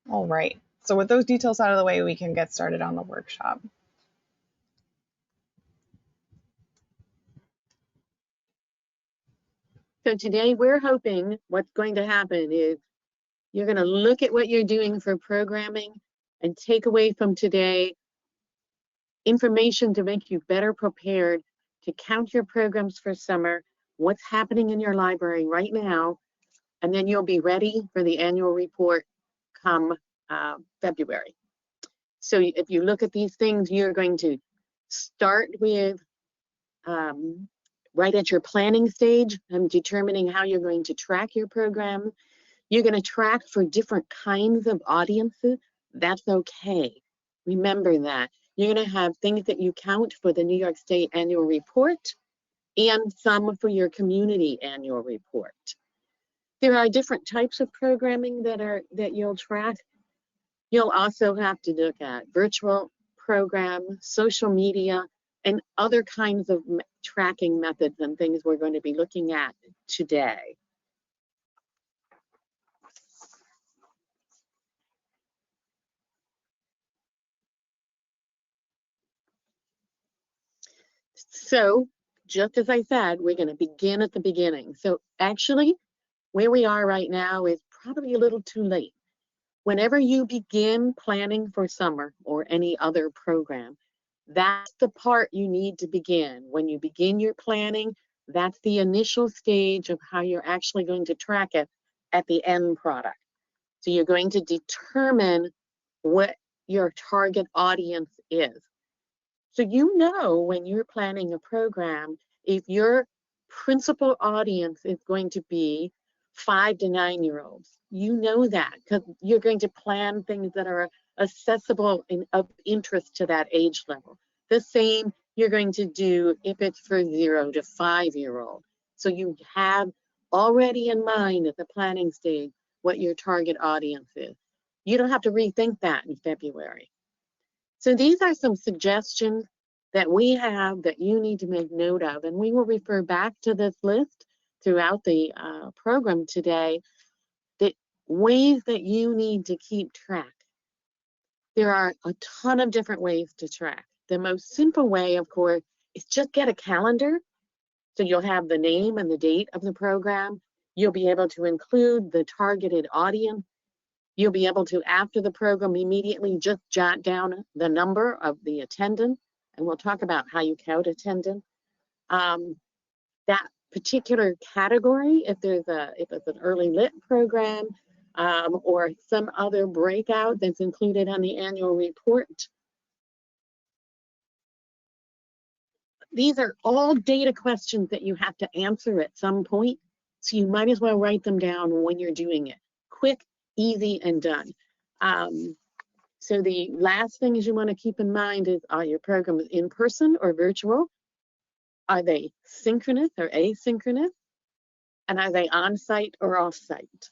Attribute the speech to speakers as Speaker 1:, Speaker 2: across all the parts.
Speaker 1: All right. So with those details out of the way, we can get started on the workshop.
Speaker 2: So today we're hoping what's going to happen is you're going to look at what you're doing for programming and take away from today information to make you better prepared to count your programs for summer, what's happening in your library right now, and then you'll be ready for the annual report come February. So if you look at these things, you're going to start with right at your planning stage and determining how you're going to track your program. You're going to track for different kinds of audiences. That's okay. Remember that. You're going to have things that you count for the New York State Annual Report and some for your community annual report. There are different types of programming that you'll track. You'll also have to look at virtual program, social media, and other kinds of tracking methods and things we're going to be looking at today. So just as I said, we're going to begin at the beginning. So actually, where we are right now is probably a little too late. Whenever you begin planning for summer or any other program, that's the part you need to begin. When you begin your planning, that's the initial stage of how you're actually going to track it at the end product. So you're going to determine what your target audience is. So you know when you're planning a program, if your principal audience is going to be 5 to 9-year-olds, you know that because you're going to plan things that are accessible and of interest to that age level. The same you're going to do if it's for 0 to 5-year-old. So you have already in mind at the planning stage what your target audience is. You don't have to rethink that in February. So these are some suggestions that we have that you need to make note of, and we will refer back to this list throughout the program today, the ways that you need to keep track. There are a ton of different ways to track. The most simple way, of course, is just get a calendar. So you'll have the name and the date of the program. You'll be able to include the targeted audience. You'll be able to, after the program, immediately just jot down the number of the attendance, and we'll talk about how you count attendance. That particular category, if it's an early lit program or some other breakout that's included on the annual report. These are all data questions that you have to answer at some point, so you might as well write them down when you're doing it. Quick, easy, and done. So the last thing is you want to keep in mind is, are your programs in person or virtual? Are they synchronous or asynchronous? And are they on-site or off-site?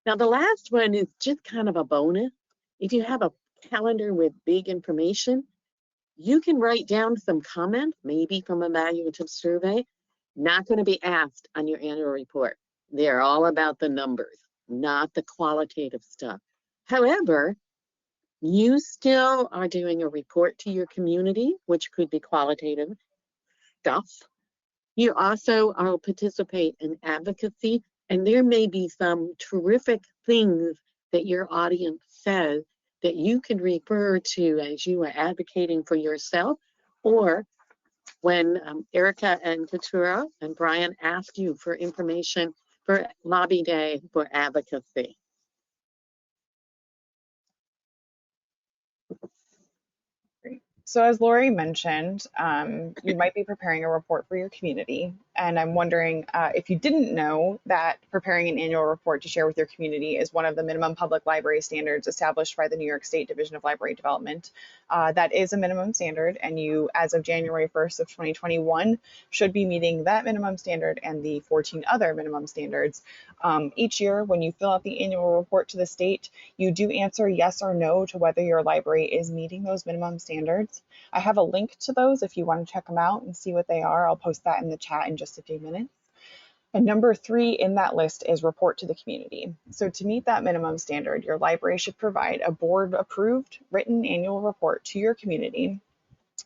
Speaker 2: Now the last one is just kind of a bonus. If you have a calendar with big information, you can write down some comments, maybe from a evaluative survey, not going to be asked on your annual report. They're all about the numbers, not the qualitative stuff. However, you still are doing a report to your community, which could be qualitative stuff. You also participate in advocacy, and there may be some terrific things that your audience says that you can refer to as you are advocating for yourself, or when Erica and Katura and Brian ask you for information for Lobby Day for advocacy.
Speaker 1: So as Lori mentioned, you might be preparing a report for your community. And I'm wondering if you didn't know that preparing an annual report to share with your community is one of the minimum public library standards established by the New York State Division of Library Development. That is a minimum standard, and you, as of January 1st of 2021, should be meeting that minimum standard and the 14 other minimum standards. Each year, when you fill out the annual report to the state, you do answer yes or no to whether your library is meeting those minimum standards. I have a link to those if you want to check them out and see what they are. I'll post that in the chat in just a few minutes. And number 3 in that list is report to the community. So to meet that minimum standard, your library should provide a board-approved written annual report to your community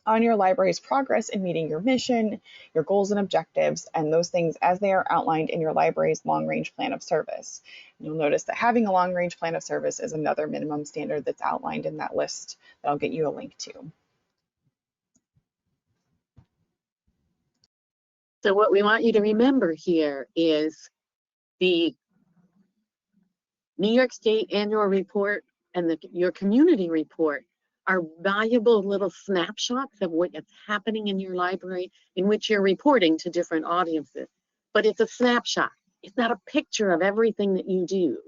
Speaker 1: on your library's progress in meeting your mission, your goals and objectives, and those things as they are outlined in your library's long-range plan of service. You'll notice that having a long-range plan of service is another minimum standard that's outlined in that list that I'll get you a link to.
Speaker 2: So what we want you to remember here is the New York State Annual Report and your community report are valuable little snapshots of what is happening in your library in which you're reporting to different audiences. But it's a snapshot. It's not a picture of everything that you do.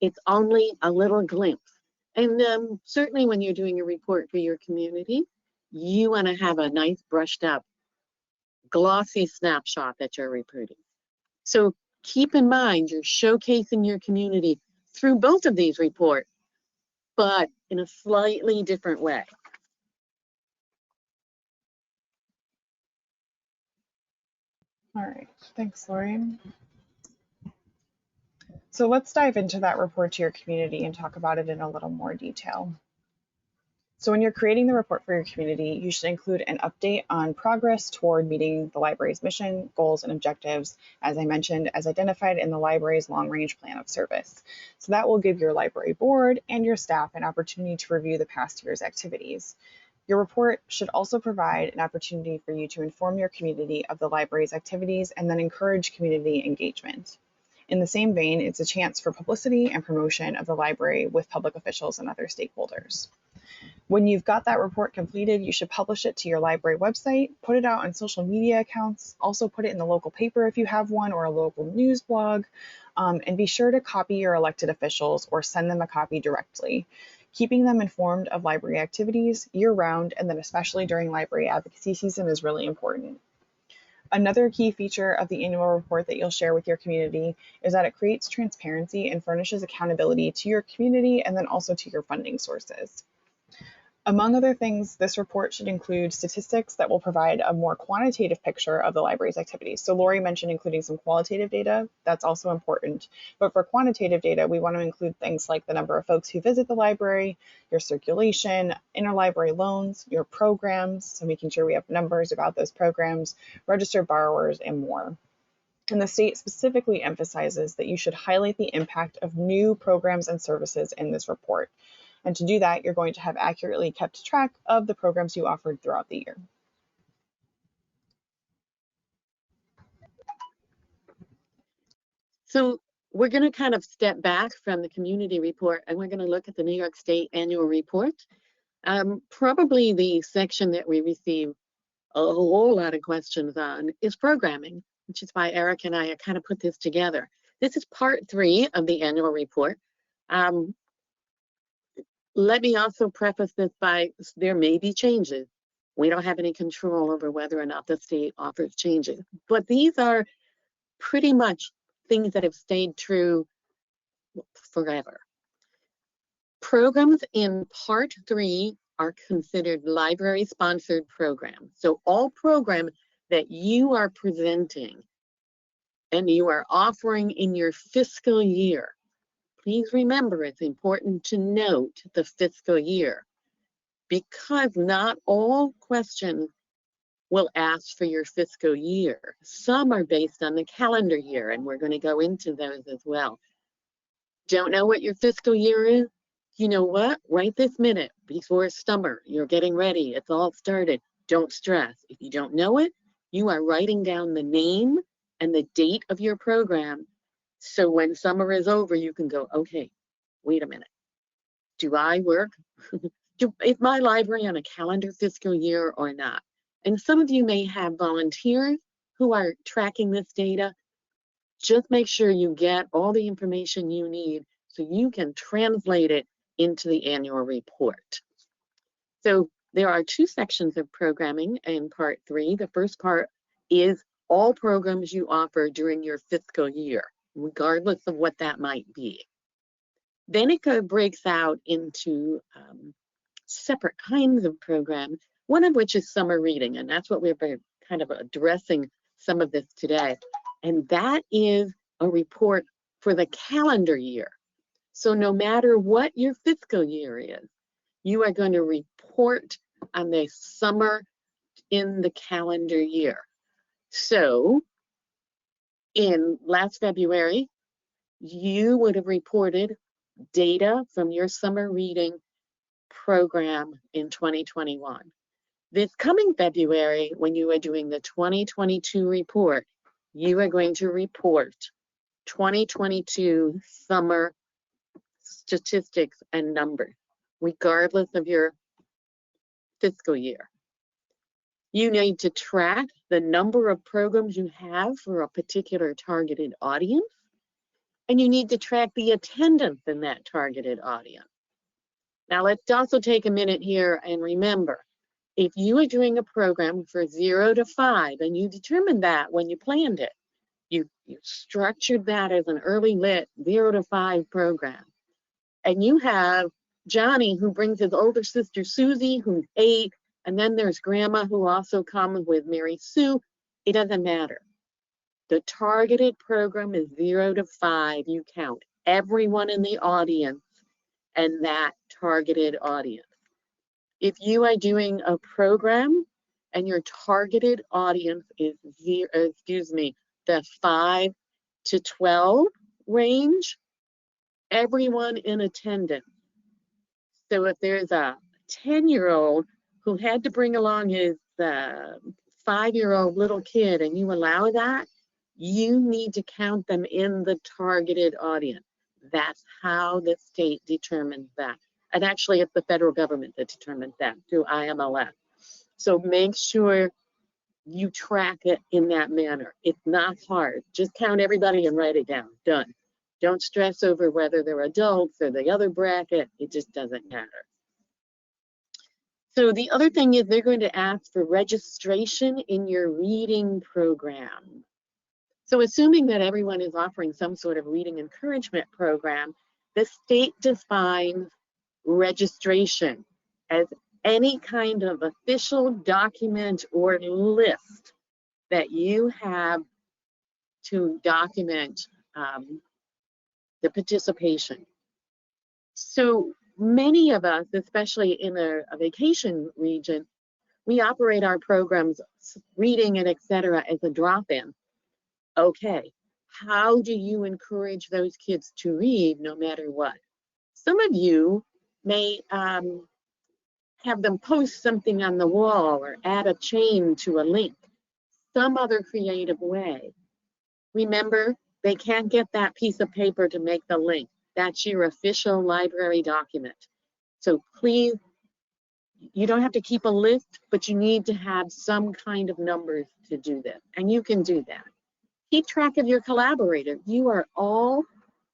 Speaker 2: It's only a little glimpse. And certainly when you're doing a report for your community, you want to have a nice brushed up, glossy snapshot that you're reporting. So keep in mind, you're showcasing your community through both of these reports, but in a slightly different way.
Speaker 1: All right, thanks, Lori. So let's dive into that report to your community and talk about it in a little more detail. So when you're creating the report for your community, you should include an update on progress toward meeting the library's mission, goals, and objectives, as I mentioned, as identified in the library's long-range plan of service. So that will give your library board and your staff an opportunity to review the past year's activities. Your report should also provide an opportunity for you to inform your community of the library's activities and then encourage community engagement. In the same vein, it's a chance for publicity and promotion of the library with public officials and other stakeholders. When you've got that report completed, you should publish it to your library website, put it out on social media accounts, also put it in the local paper if you have one or a local news blog, and be sure to copy your elected officials or send them a copy directly. Keeping them informed of library activities year-round and then especially during library advocacy season is really important. Another key feature of the annual report that you'll share with your community is that it creates transparency and furnishes accountability to your community and then also to your funding sources. Among other things, this report should include statistics that will provide a more quantitative picture of the library's activities. So Lori mentioned including some qualitative data. That's also important. But for quantitative data, we want to include things like the number of folks who visit the library, your circulation, interlibrary loans, your programs, so making sure we have numbers about those programs, registered borrowers, and more. And the state specifically emphasizes that you should highlight the impact of new programs and services in this report. And to do that, you're going to have accurately kept track of the programs you offered throughout the year.
Speaker 2: So we're going to kind of step back from the community report and we're going to look at the New York State Annual Report. Probably the section that we receive a whole lot of questions on is programming, which is why Eric and I kind of put this together. This is part 3 of the annual report. Let me also preface this by there may be changes. We don't have any control over whether or not the state offers changes, but these are pretty much things that have stayed true forever. Programs in part 3 are considered library-sponsored programs. So all programs that you are presenting and you are offering in your fiscal year, please remember it's important to note the fiscal year because not all questions will ask for your fiscal year. Some are based on the calendar year, and we're going to go into those as well. Don't know what your fiscal year is? You know what? Right this minute, before summer, you're getting ready. It's all started. Don't stress. If you don't know it, you are writing down the name and the date of your program. So when summer is over, you can go, okay, wait a minute. Do I work? Is my library on a calendar fiscal year or not? And some of you may have volunteers who are tracking this data. Just make sure you get all the information you need so you can translate it into the annual report. So there are 2 sections of programming in part 3. The first part is all programs you offer during your fiscal year, regardless of what that might be. Then it breaks out into separate kinds of programs, one of which is summer reading, and that's what we're kind of addressing some of this today. and that is a report for the calendar year. So no matter what your fiscal year is, you are going to report on the summer in the calendar year. So in last February, you would have reported data from your summer reading program in 2021. This coming February, when you are doing the 2022 report, you are going to report 2022 summer statistics and numbers, regardless of your fiscal year. You need to track the number of programs you have for a particular targeted audience, and you need to track the attendance in that targeted audience. Now, let's also take a minute here and remember, if you are doing a program for 0 to 5, and you determined that when you planned it, you structured that as an early lit 0 to 5 program, and you have Johnny who brings his older sister Susie, who's 8, and then there's Grandma who also comes with Mary Sue, it doesn't matter. The targeted program is 0 to 5. You count everyone in the audience and that targeted audience. If you are doing a program and your targeted audience is the 5 to 12 range, everyone in attendance. So if there's a 10-year-old who had to bring along his 5-year-old little kid and you allow that, you need to count them in the targeted audience. That's how the state determines that. And actually, it's the federal government that determines that through IMLS. So make sure you track it in that manner. It's not hard. Just count everybody and write it down. Done. Don't stress over whether they're adults or the other bracket. It just doesn't matter. So the other thing is they're going to ask for registration in your reading program. So assuming that everyone is offering some sort of reading encouragement program, the state defines registration as any kind of official document or list that you have to document the participation. So many of us, especially in a vacation region, we operate our programs, reading and etc. as a drop-in. Okay, how do you encourage those kids to read no matter what? Some of you may have them post something on the wall or add a chain to a link, some other creative way. Remember, they can't get that piece of paper to make the link. That's your official library document. So please, you don't have to keep a list, but you need to have some kind of numbers to do this, and you can do that. Keep track of your collaborator. You are all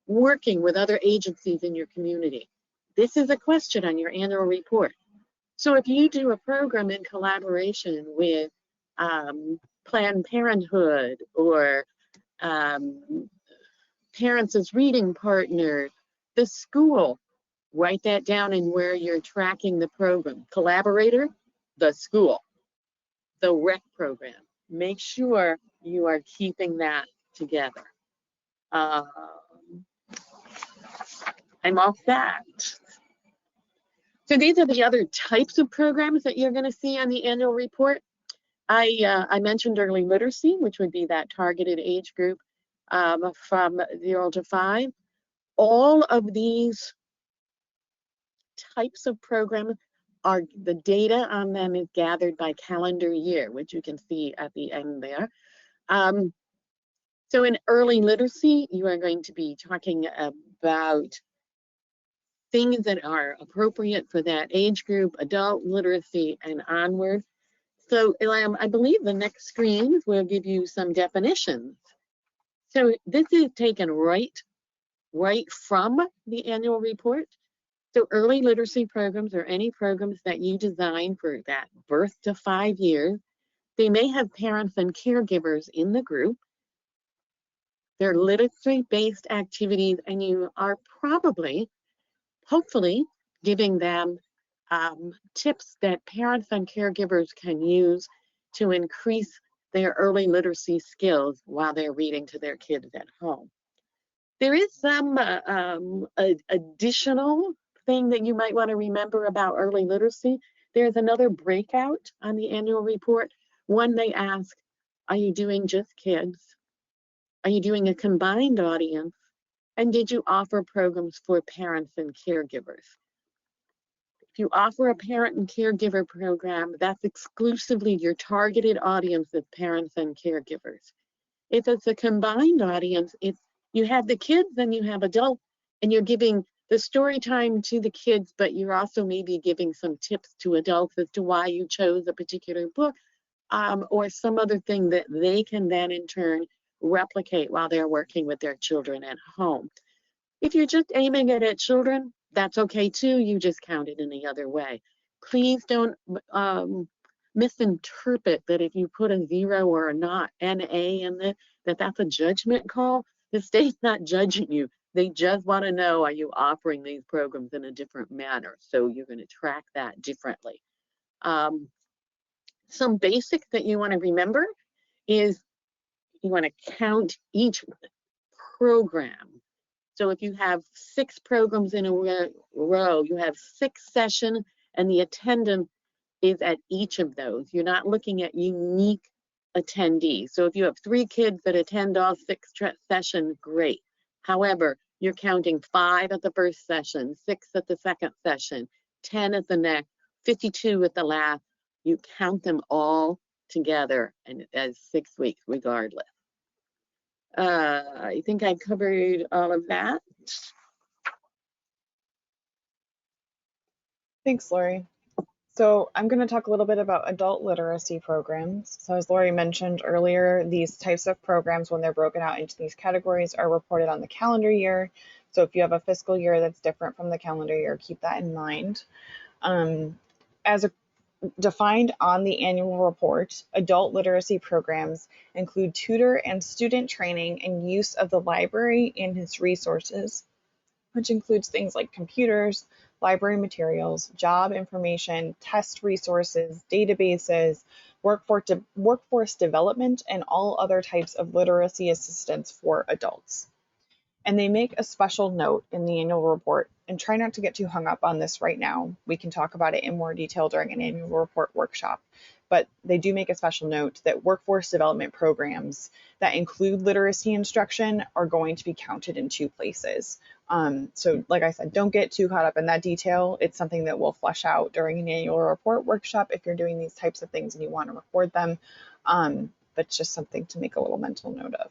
Speaker 2: working with other agencies in your community. This is a question on your annual report. So if you do a program in collaboration with Planned Parenthood or Parents as Reading Partners, the school, write that down in where you're tracking the program. Collaborator, the school, the rec program. Make sure you are keeping that together. I'm all set. So these are the other types of programs that you're going to see on the annual report. I mentioned early literacy, which would be that targeted age group from 0 to 5. All of these types of programs are, the data on them is gathered by calendar year, which you can see at the end there. So in early literacy, you are going to be talking about things that are appropriate for that age group, adult literacy and onward. So I believe the next screen will give you some definitions. So this is taken right from the annual report. So early literacy programs are any programs that you design for that birth to 5 years. They may have parents and caregivers in the group. They're literacy-based activities, and you are probably, hopefully, giving them tips that parents and caregivers can use to increase their early literacy skills while they're reading to their kids at home. There is some additional thing that you might want to remember about early literacy. There's another breakout on the annual report. One, they ask, are you doing just kids? Are you doing a combined audience? And did you offer programs for parents and caregivers? If you offer a parent and caregiver program, that's exclusively your targeted audience of parents and caregivers. If it's a combined audience, it's you have the kids and you have adults, and you're giving the story time to the kids, but you're also maybe giving some tips to adults as to why you chose a particular book, or some other thing that they can then in turn replicate while they're working with their children at home. If you're just aiming it at children, that's okay too. You just count it in the other way. Please don't misinterpret that if you put a 0 or a not NA in it, that's a judgment call. The state's not judging you. They just want to know, are you offering these programs in a different manner? So you're going to track that differently. Some basics that you want to remember is you want to count each program. So if you have 6 programs in a row, you have 6 sessions, and the attendance is at each of those. You're not looking at unique attendees. So if you have 3 kids that attend all 6 sessions, great. However, you're counting 5 at the first session, 6 at the second session, 10 at the next, 52 at the last. You count them all together and as 6 weeks regardless. I think I covered all of that.
Speaker 1: Thanks, Lori. So I'm going to talk a little bit about adult literacy programs. So as Lori mentioned earlier, these types of programs, when they're broken out into these categories, are reported on the calendar year. So if you have a fiscal year that's different from the calendar year, keep that in mind. As defined on the annual report, adult literacy programs include tutor and student training and use of the library and its resources, which includes things like computers, library materials, job information, test resources, databases, workforce development, and all other types of literacy assistance for adults. And they make a special note in the annual report, and try not to get too hung up on this right now. We can talk about it in more detail during an annual report workshop. But they do make a special note that workforce development programs that include literacy instruction are going to be counted in 2 places. So like I said, don't get too caught up in that detail. It's something that we'll flesh out during an annual report workshop if you're doing these types of things and you want to record them. But it's just something to make a little mental note of.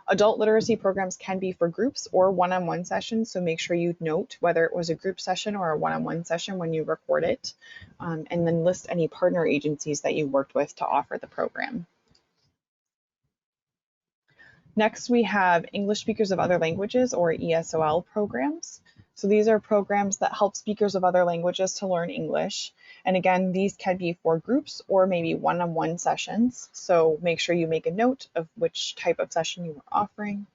Speaker 1: Adult literacy programs can be for groups or one-on-one sessions, so make sure you note whether it was a group session or a one-on-one session when you record it, and then list any partner agencies that you worked with to offer the program. Next, we have English Speakers of Other Languages, or ESOL programs. So these are programs that help speakers of other languages to learn English. And again, these can be for groups or maybe one-on-one sessions. So make sure you make a note of which type of session you are offering.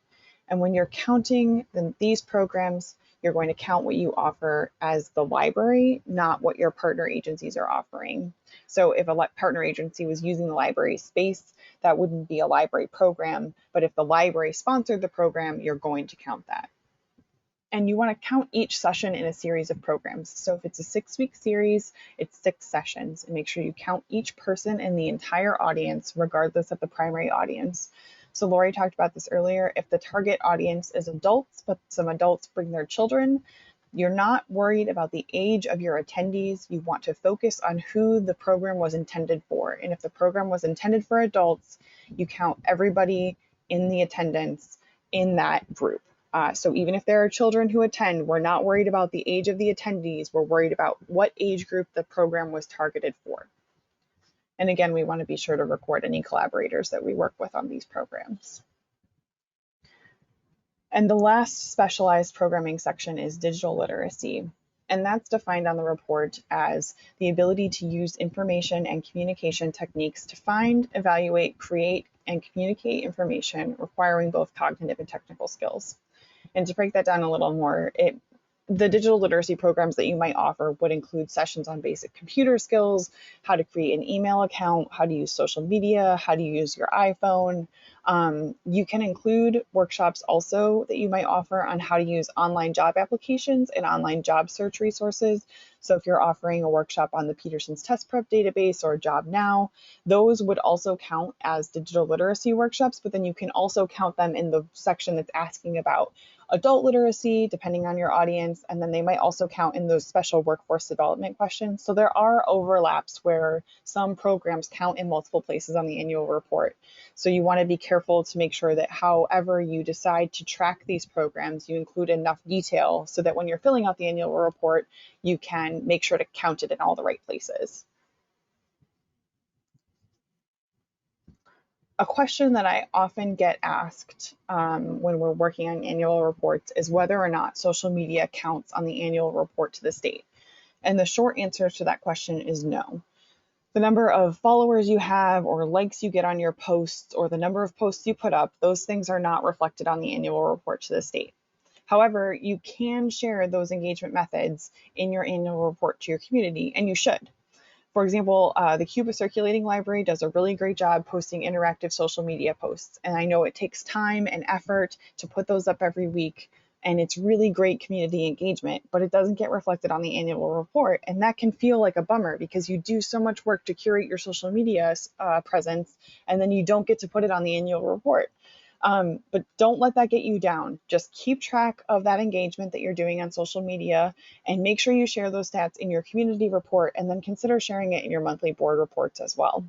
Speaker 1: And when you're counting these programs, you're going to count what you offer as the library, not what your partner agencies are offering. So if a partner agency was using the library space, that wouldn't be a library program. But if the library sponsored the program, you're going to count that. And you want to count each session in a series of programs. So if it's a 6-week series, it's 6 sessions. And make sure you count each person in the entire audience, regardless of the primary audience. So Lori talked about this earlier. If the target audience is adults, but some adults bring their children, you're not worried about the age of your attendees. You want to focus on who the program was intended for. And if the program was intended for adults, you count everybody in the attendance in that group. So even if there are children who attend, we're not worried about the age of the attendees. We're worried about what age group the program was targeted for. And again, we want to be sure to record any collaborators that we work with on these programs. And the last specialized programming section is digital literacy. And that's defined on the report as the ability to use information and communication techniques to find, evaluate, create, and communicate information requiring both cognitive and technical skills. And to break that down a little more, it the digital literacy programs that you might offer would include sessions on basic computer skills, how to create an email account, how to use social media, how to use your iPhone. You can include workshops also that you might offer on how to use online job applications and online job search resources. So if you're offering a workshop on the Peterson's Test Prep database or Job Now, those would also count as digital literacy workshops, but then you can also count them in the section that's asking about adult literacy, depending on your audience, and then they might also count in those special workforce development questions. So there are overlaps where some programs count in multiple places on the annual report. So you want to be careful to make sure that however you decide to track these programs, you include enough detail so that when you're filling out the annual report, you can make sure to count it in all the right places. A question that I often get asked when we're working on annual reports is whether or not social media counts on the annual report to the state. And the short answer to that question is no. The number of followers you have or likes you get on your posts or the number of posts you put up, those things are not reflected on the annual report to the state. However, you can share those engagement methods in your annual report to your community, and you should. For example, the Cuba Circulating Library does a really great job posting interactive social media posts. And I know it takes time and effort to put those up every week. And it's really great community engagement, but it doesn't get reflected on the annual report. And that can feel like a bummer because you do so much work to curate your social media presence, and then you don't get to put it on the annual report. But don't let that get you down. Just keep track of that engagement that you're doing on social media and make sure you share those stats in your community report, and then consider sharing it in your monthly board reports as well.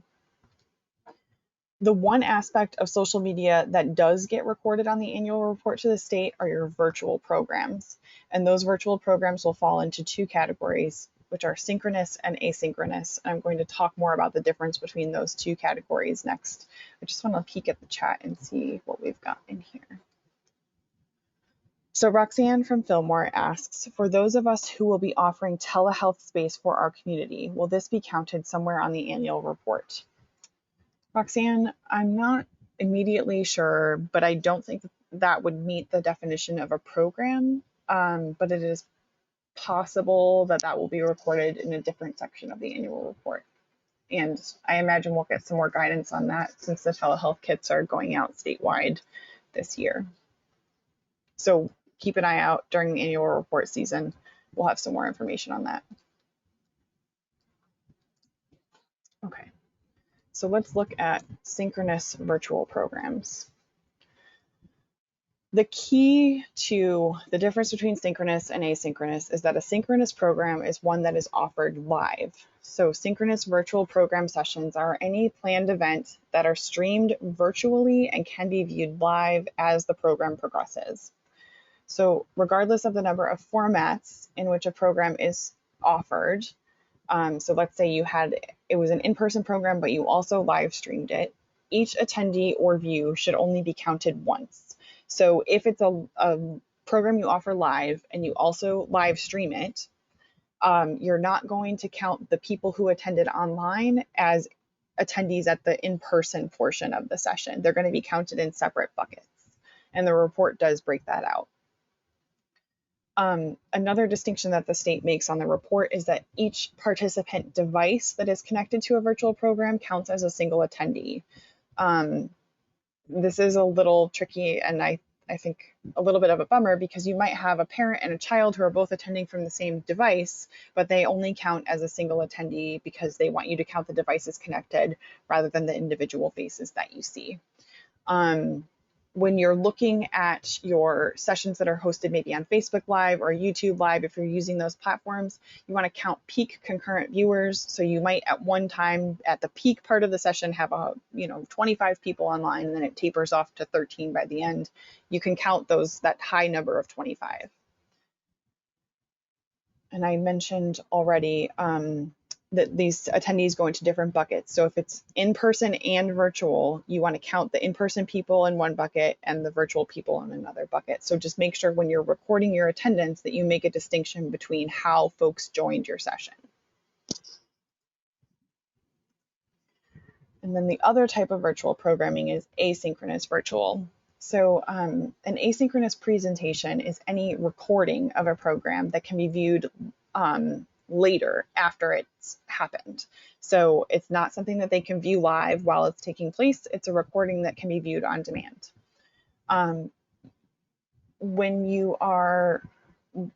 Speaker 1: The one aspect of social media that does get recorded on the annual report to the state are your virtual programs. And those virtual programs will fall into two categories, which are synchronous and asynchronous. I'm going to talk more about the difference between those two categories next. I just want to peek at the chat and see what we've got in here. So Roxanne from Fillmore asks, for those of us who will be offering telehealth space for our community, will this be counted somewhere on the annual report? Roxanne, I'm not immediately sure, but I don't think that would meet the definition of a program, but it is possible that that will be recorded in a different section of the annual report. And I imagine we'll get some more guidance on that since the telehealth kits are going out statewide this year. So keep an eye out during the annual report season. We'll have some more information on that. Okay, so let's look at synchronous virtual programs. The key to the difference between synchronous and asynchronous is that a synchronous program is one that is offered live. So synchronous virtual program sessions are any planned event that are streamed virtually and can be viewed live as the program progresses. So regardless of the number of formats in which a program is offered, so let's say it was an in-person program, but you also live streamed it, each attendee or view should only be counted once. So if it's a program you offer live and you also live stream it, you're not going to count the people who attended online as attendees at the in-person portion of the session. They're going to be counted in separate buckets. And the report does break that out. Another distinction that the state makes on the report is that each participant device that is connected to a virtual program counts as a single attendee. This is a little tricky and I think a little bit of a bummer because you might have a parent and a child who are both attending from the same device, but they only count as a single attendee because they want you to count the devices connected rather than the individual faces that you see. When you're looking at your sessions that are hosted maybe on Facebook Live or YouTube Live, if you're using those platforms, you want to count peak concurrent viewers. So you might at one time at the peak part of the session have 25 people online, and then it tapers off to 13 by the end. You can count that high number of 25. And I mentioned already that these attendees go into different buckets. So if it's in-person and virtual, you want to count the in-person people in one bucket and the virtual people in another bucket. So just make sure when you're recording your attendance that you make a distinction between how folks joined your session. And then the other type of virtual programming is asynchronous virtual. So an asynchronous presentation is any recording of a program that can be viewed later after it's happened. So it's not something that they can view live while it's taking place. It's a recording that can be viewed on demand. When you are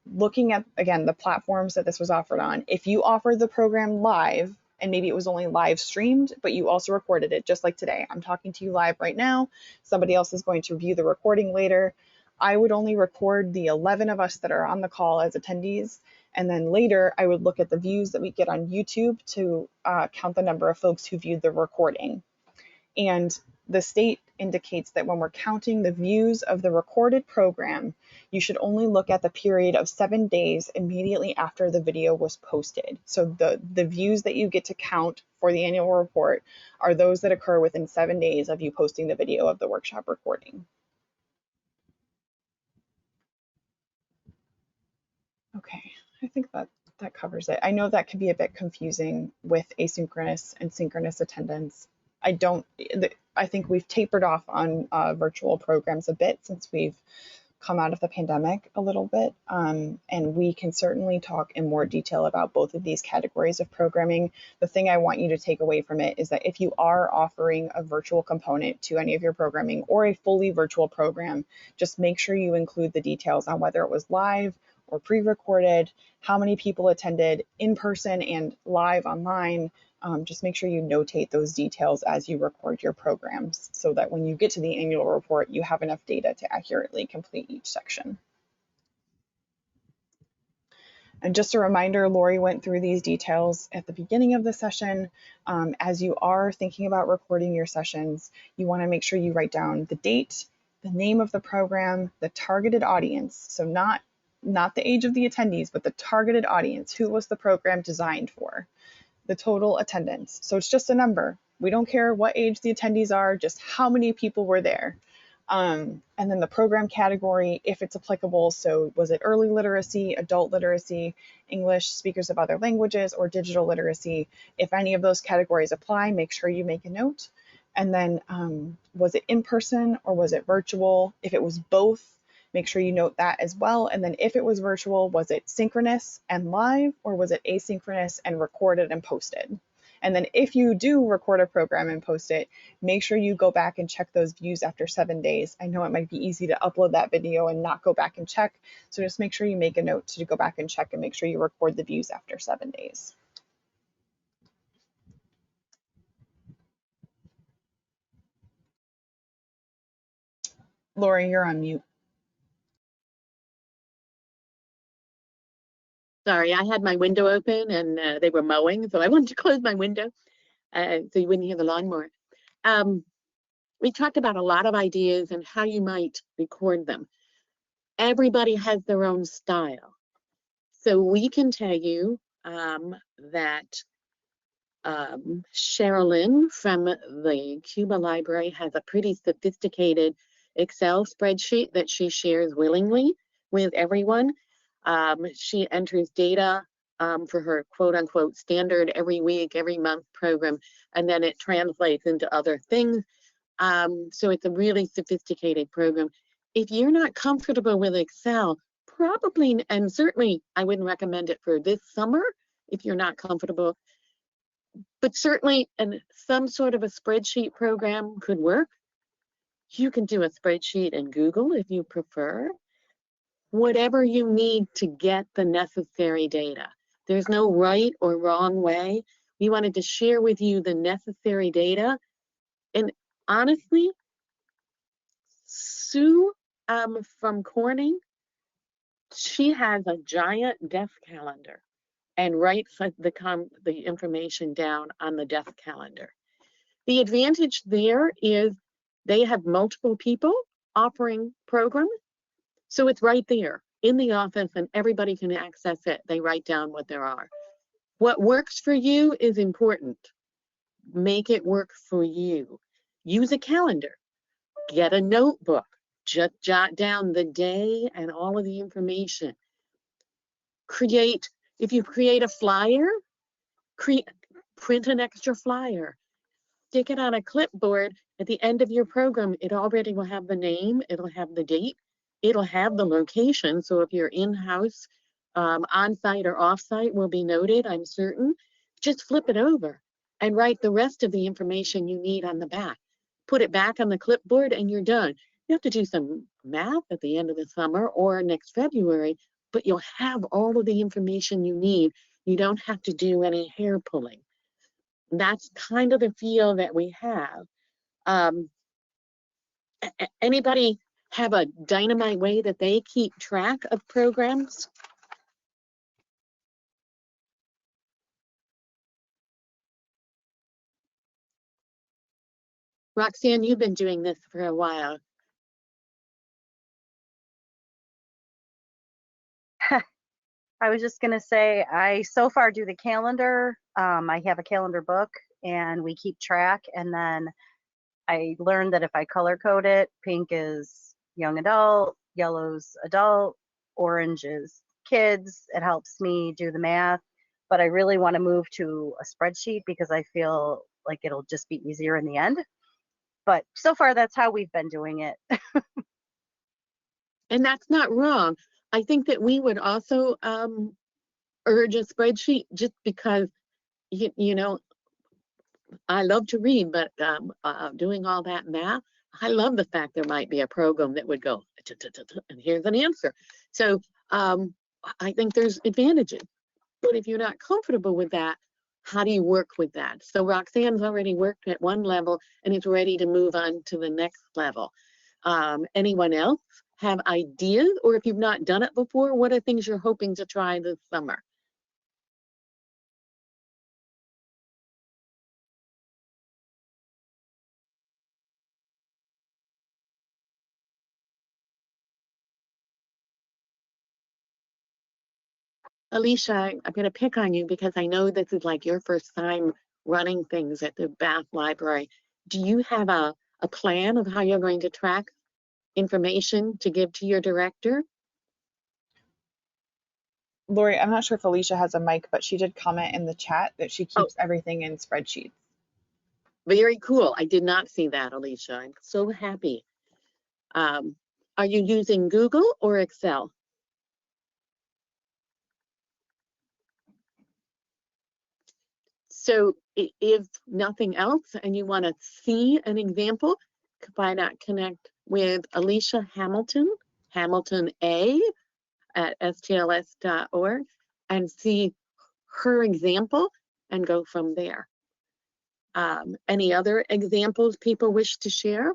Speaker 1: looking at, again, the platforms that this was offered on, if you offer the program live, and maybe it was only live streamed, but you also recorded it, just like today. I'm talking to you live right now. Somebody else is going to view the recording later. I would only record the 11 of us that are on the call as attendees. And then later, I would look at the views that we get on YouTube to count the number of folks who viewed the recording. And the state indicates that when we're counting the views of the recorded program, you should only look at the period of 7 days immediately after the video was posted. So the views that you get to count for the annual report are those that occur within 7 days of you posting the video of the workshop recording. Okay, I think that covers it. I know that can be a bit confusing with asynchronous and synchronous attendance. I think we've tapered off on virtual programs a bit since we've come out of the pandemic a little bit. And we can certainly talk in more detail about both of these categories of programming. The thing I want you to take away from it is that if you are offering a virtual component to any of your programming or a fully virtual program, just make sure you include the details on whether it was live or pre-recorded, how many people attended in person and live online. Just make sure you notate those details as you record your programs so that when you get to the annual report, you have enough data to accurately complete each section. And just a reminder, Lori went through these details at the beginning of the session. As you are thinking about recording your sessions, you want to make sure you write down the date, the name of the program, the targeted audience. So not the age of the attendees, but the targeted audience. Who was the program designed for? The total attendance. So it's just a number. We don't care what age the attendees are, just how many people were there. And then the program category, if it's applicable. So was it early literacy, adult literacy, English, speakers of other languages, or digital literacy? If any of those categories apply, make sure you make a note. And then was it in person or was it virtual? If it was both, make sure you note that as well. And then if it was virtual, was it synchronous and live, or was it asynchronous and recorded and posted? And then if you do record a program and post it, make sure you go back and check those views after 7 days. I know it might be easy to upload that video and not go back and check. So just make sure you make a note to go back and check and make sure you record the views after 7 days. Lori, you're on mute.
Speaker 2: Sorry, I had my window open and they were mowing, so I wanted to close my window so you wouldn't hear the lawnmower. We talked about a lot of ideas and how you might record them. Everybody has their own style. So we can tell you that Sherilyn from the Cuba Library has a pretty sophisticated Excel spreadsheet that she shares willingly with everyone. She enters data for her quote unquote standard every week, every month program, and then it translates into other things. So it's a really sophisticated program. If you're not comfortable with Excel, probably, and certainly I wouldn't recommend it for this summer if you're not comfortable, but certainly some sort of a spreadsheet program could work. You can do a spreadsheet in Google if you prefer. Whatever you need to get the necessary data. There's no right or wrong way. We wanted to share with you the necessary data. And honestly, Sue from Corning, she has a giant desk calendar and writes the information down on the desk calendar. The advantage there is they have multiple people offering programs. So it's right there in the office and everybody can access it. They write down what there are. What works for you is important. Make it work for you. Use a calendar. Get a notebook. Just jot down the day and all of the information. If you create a flyer, print an extra flyer. Stick it on a clipboard At the end of your program, it already will have the name, it'll have the date, it'll have the location. So if you're in-house, on-site or off-site will be noted, I'm certain. Just flip it over and write the rest of the information you need on the back. Put it back on the clipboard and you're done. You have to do some math at the end of the summer or next February, but you'll have all of the information you need. You don't have to do any hair pulling. That's kind of the feel that we have. Anybody have a dynamite way that they keep track of programs? Roxanne, you've been doing this for a while.
Speaker 3: I was just gonna say, I so far do the calendar. I have a calendar book and we keep track. And then I learned that if I color code it, pink is young adult, yellow's adult, orange is kids. It helps me do the math. But I really want to move to a spreadsheet because I feel like it'll just be easier in the end. But so far, that's how we've been doing it.
Speaker 2: And that's not wrong. I think that we would also urge a spreadsheet just because, you know, I love to read, but doing all that math, I love the fact there might be a program that would go, and here's an answer. So I think there's advantages. But if you're not comfortable with that, how do you work with that? So Roxanne's already worked at one level and is ready to move on to the next level. Anyone else have ideas? Or if you've not done it before, what are things you're hoping to try this summer? Alicia, I'm going to pick on you because I know this is like your first time running things at the Bath Library. Do you have a plan of how you're going to track information to give to your director?
Speaker 1: Lori, I'm not sure if Alicia has a mic, but she did comment in the chat that she
Speaker 2: Oh,
Speaker 1: keeps everything in spreadsheets.
Speaker 2: very cool. I did not see that, Alicia. I'm so happy. Are you using Google or Excel? So if nothing else and you want to see an example, why not connect with Alicia Hamilton, Hamilton A at stls.org, and see her example and go from there. Any other examples people wish to share?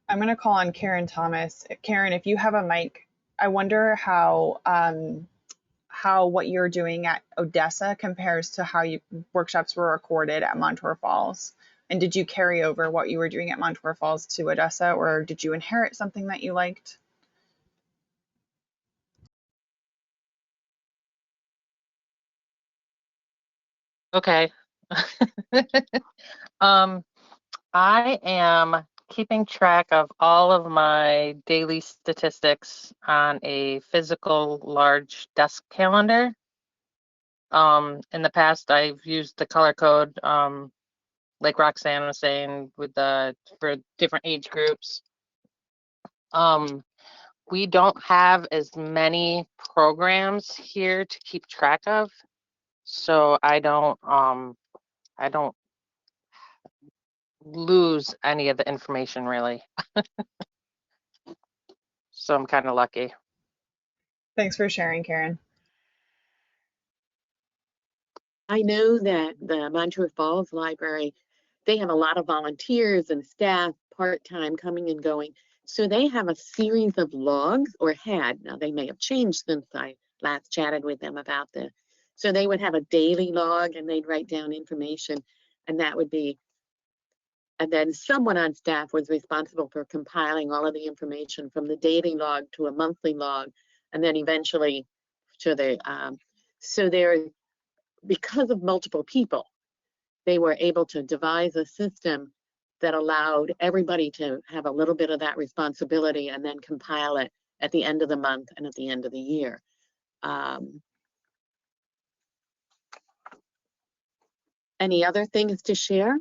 Speaker 1: I'm going to call on Karen Thomas. Karen, if you have a mic, I wonder how what you're doing at Odessa compares to how workshops were recorded at Montour Falls. And did you carry over what you were doing at Montour Falls to Odessa, or did you inherit something that you liked?
Speaker 4: Okay. I am keeping track of all of my daily statistics on a physical large desk calendar. In the past, I've used the color code, like Roxanne was saying, with for different age groups. We don't have as many programs here to keep track of, so I don't lose any of the information really. So I'm kind of lucky.
Speaker 1: Thanks for sharing, Karen.
Speaker 2: I know that the Montour Falls Library, they have a lot of volunteers and staff part-time coming and going. So they have a series of logs, or had, now they may have changed since I last chatted with them about this. So they would have a daily log and they'd write down information, and that would be, and then someone on staff was responsible for compiling all of the information from the daily log to a monthly log, and then eventually to the, so there, because of multiple people, they were able to devise a system that allowed everybody to have a little bit of that responsibility and then compile it at the end of the month and at the end of the year. Any other things to share?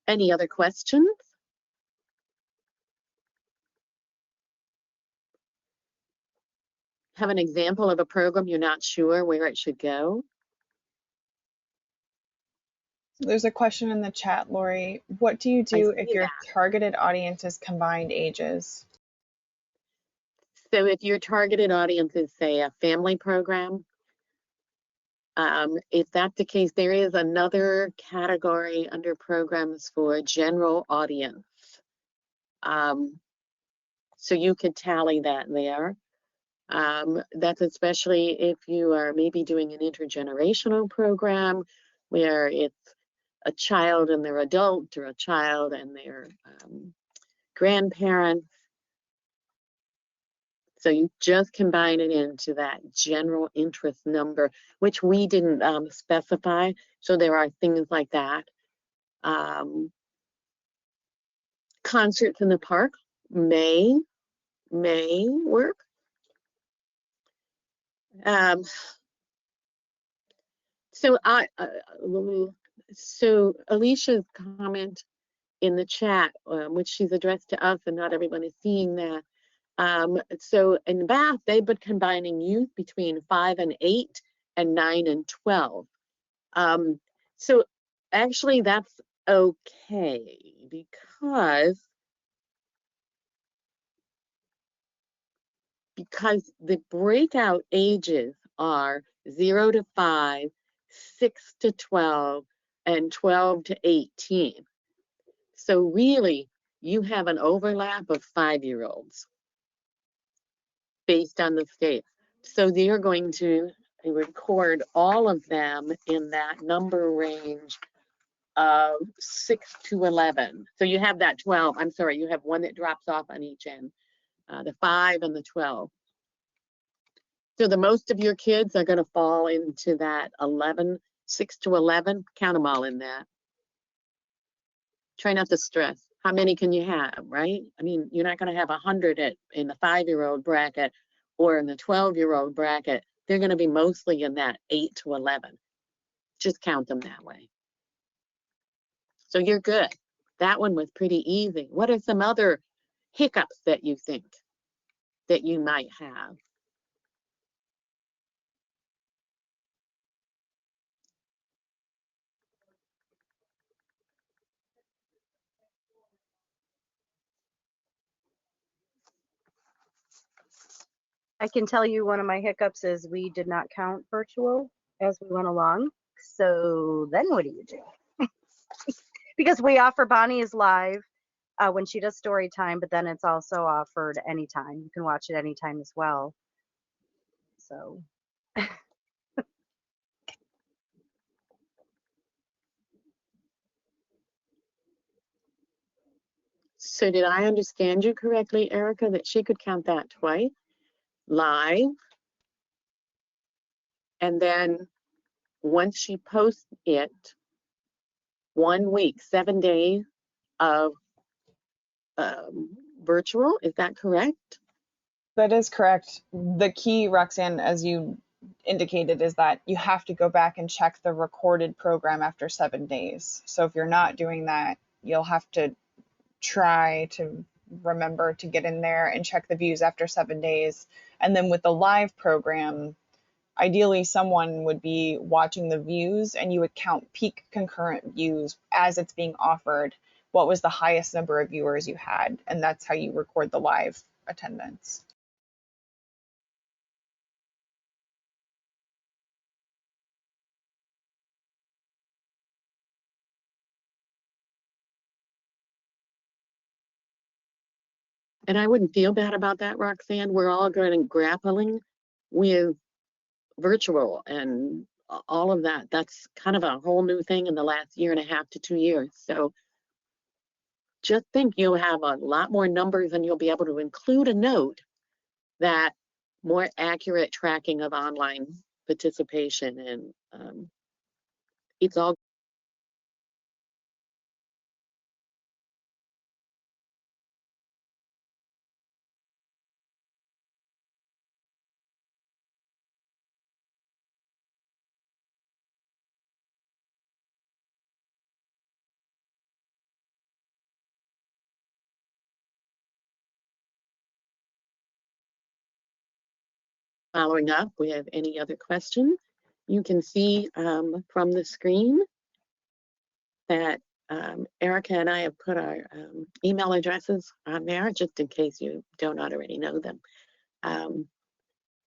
Speaker 2: Any other questions? Have an example of a program you're not sure where it should go?
Speaker 1: There's a question in the chat, Lori. What do you
Speaker 2: I
Speaker 1: do if
Speaker 2: see
Speaker 1: your
Speaker 2: that.
Speaker 1: targeted audience is combined ages?
Speaker 2: So if your targeted audience is, say, a family program, if that's the case, there is another category under programs for general audience. So you could tally that there. That's especially if you are maybe doing an intergenerational program where it's a child and their adult, or a child and their grandparents. So you just combine it into that general interest number, which we didn't specify. So there are things like that. Concerts in the park may work. So so Alicia's comment in the chat, which she's addressed to us, and not everyone is seeing that. So in Bath, they've been combining youth between 5 and 8 and 9 and 12. So actually that's okay, because the breakout ages are 0 to 5, 6 to 12, and 12 to 18. So really, you have an overlap of 5-year-olds based on the states. So they're going to record all of them in that number range of 6 to 11. So you have that 12, I'm sorry, you have one that drops off on each end, the 5 and the 12. So the most of your kids are going to fall into that 11, 6 to 11, count them all in that. Try not to stress. How many can you have, right? I mean, you're not going to have 100 in the 5-year-old bracket or in the 12-year-old bracket. They're going to be mostly in that 8 to 11. Just count them that way. So you're good. That one was pretty easy. What are some other hiccups that you think that you might have?
Speaker 3: I can tell you one of my hiccups is we did not count virtual as we went along. So then what do you do? Because we offer Bonnie's live when she does story time, but then it's also offered anytime. You can watch it anytime as well. So
Speaker 2: So did I understand you correctly, Erica, that she could count that twice, live, and then once she posts it, 1 week, 7 days of virtual, is that correct?
Speaker 1: That is correct. The key, Roxanne, as you indicated, is that you have to go back and check the recorded program after 7 days. So if you're not doing that, you'll have to try to remember to get in there and check the views after 7 days. And then with the live program, ideally someone would be watching the views and you would count peak concurrent views as it's being offered. What was the highest number of viewers you had? And that's how you record the live attendance.
Speaker 2: And I wouldn't feel bad about that, Roxanne. We're all going to grappling with virtual and all of that. That's kind of a whole new thing in the last 1.5 to 2 years. So just think you'll have a lot more numbers and you'll be able to include a note that more accurate tracking of online participation, and it's all following up with any other questions. You can see from the screen that Erica and I have put our email addresses on there, just in case you don't already know them.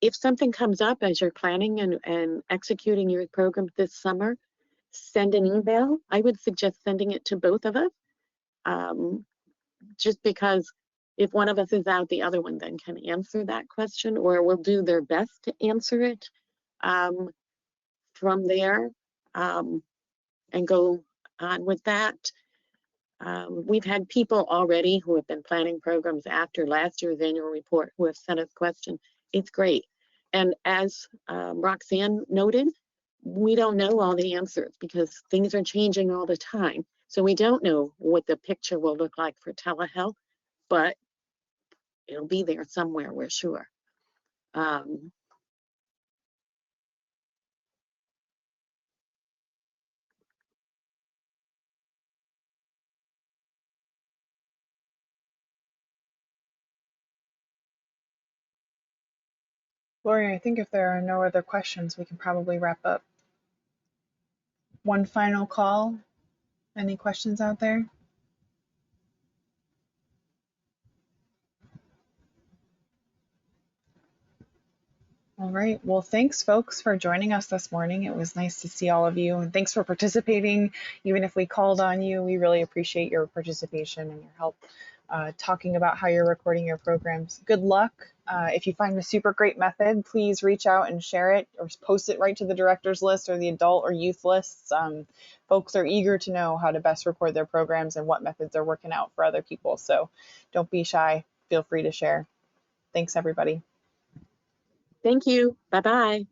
Speaker 2: If something comes up as you're planning and executing your program this summer, send an email. I would suggest sending it to both of us, just because if one of us is out, the other one then can answer that question, or will do their best to answer it from there and go on with that. We've had people already who have been planning programs after last year's annual report who have sent us questions. It's great. And as Roxanne noted, we don't know all the answers because things are changing all the time. So we don't know what the picture will look like for telehealth, but it'll be there somewhere, we're sure.
Speaker 1: Lori, I think if there are no other questions, we can probably wrap up. One final call. Any questions out there? All right. Well, thanks, folks, for joining us this morning. It was nice to see all of you, and thanks for participating. Even if we called on you, we really appreciate your participation and your help talking about how you're recording your programs. Good luck. If you find a super great method, please reach out and share it or post it right to the director's list or the adult or youth lists. Folks are eager to know how to best record their programs and what methods are working out for other people. So don't be shy. Feel free to share. Thanks, everybody.
Speaker 2: Thank you. Bye-bye.